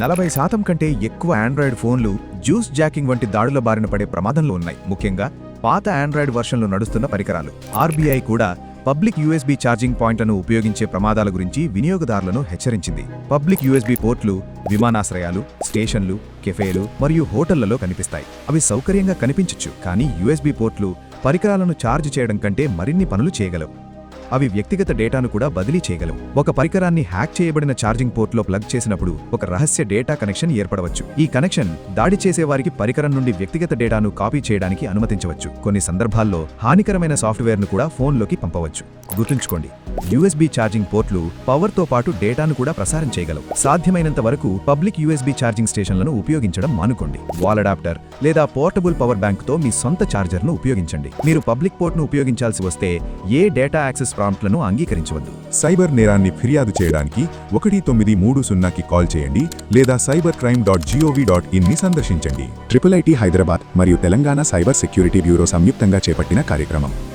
40% కంటే ఎక్కువ ఆండ్రాయిడ్ ఫోన్లు జ్యూస్ జాకింగ్ వంటి దాడుల బారిన పడే ప్రమాదంలో ఉన్నాయి. ముఖ్యంగా పాత ఆండ్రాయిడ్ వర్షన్లు నడుస్తున్న పరికరాలు. ఆర్బీఐ కూడా పబ్లిక్ యూఎస్బీ ఛార్జింగ్ పాయింట్లను ఉపయోగించే ప్రమాదాల గురించి వినియోగదారులను హెచ్చరించింది. పబ్లిక్ యూఎస్బీ పోర్ట్లు విమానాశ్రయాలు, స్టేషన్లు, కెఫేలు మరియు హోటళ్లలో కనిపిస్తాయి. అవి సౌకర్యంగా కనిపించచ్చు, కానీ యూఎస్బీ పోర్ట్లు పరికరాలను ఛార్జ్ చేయడం కంటే మరిన్ని పనులు చేయగలవు. అవి వ్యక్తిగత డేటాను కూడా బదిలీ చేయగలవు. ఒక పరికరాన్ని హ్యాక్ చేయబడిన ఛార్జింగ్ పోర్ట్లో ప్లగ్ చేసినప్పుడు ఒక రహస్య డేటా కనెక్షన్ ఏర్పడవచ్చు. ఈ కనెక్షన్ దాడి చేసేవారికి పరికరం నుండి వ్యక్తిగత డేటాను కాపీ చేయడానికి అనుమతించవచ్చు. కొన్ని సందర్భాల్లో హానికరమైన సాఫ్ట్వేర్ను కూడా ఫోన్లోకి పంపవచ్చు. గుర్తుంచుకోండి, యూఎస్బీ ఛార్జింగ్ పోర్ట్లు పవర్తో పాటు డేటాను కూడా ప్రసారం చేయగలవు. సాధ్యమైనంత వరకు పబ్లిక్ యూఎస్బీ ఛార్జింగ్ స్టేషన్లను ఉపయోగించడం మానుకోండి. వాల్ అడాప్టర్ లేదా పోర్టబుల్ పవర్ బ్యాంక్తో మీ సొంత ఛార్జర్ను ఉపయోగించండి. మీరు పబ్లిక్ పోర్ట్ను ఉపయోగించాల్సి వస్తే ఏ డేటా యాక్సెస్ ప్రాంప్ట్లను అంగీకరించవద్దు. సైబర్ నేరాన్ని ఫిర్యాదు చేయడానికి 1930కి కాల్ చేయండి లేదా cybercrime.gov.in ని సందర్శించండి. IIIT హైదరాబాద్ మరియు తెలంగాణ సైబర్ సెక్యూరిటీ బ్యూరో సంయుక్తంగా చేపట్టిన కార్యక్రమం.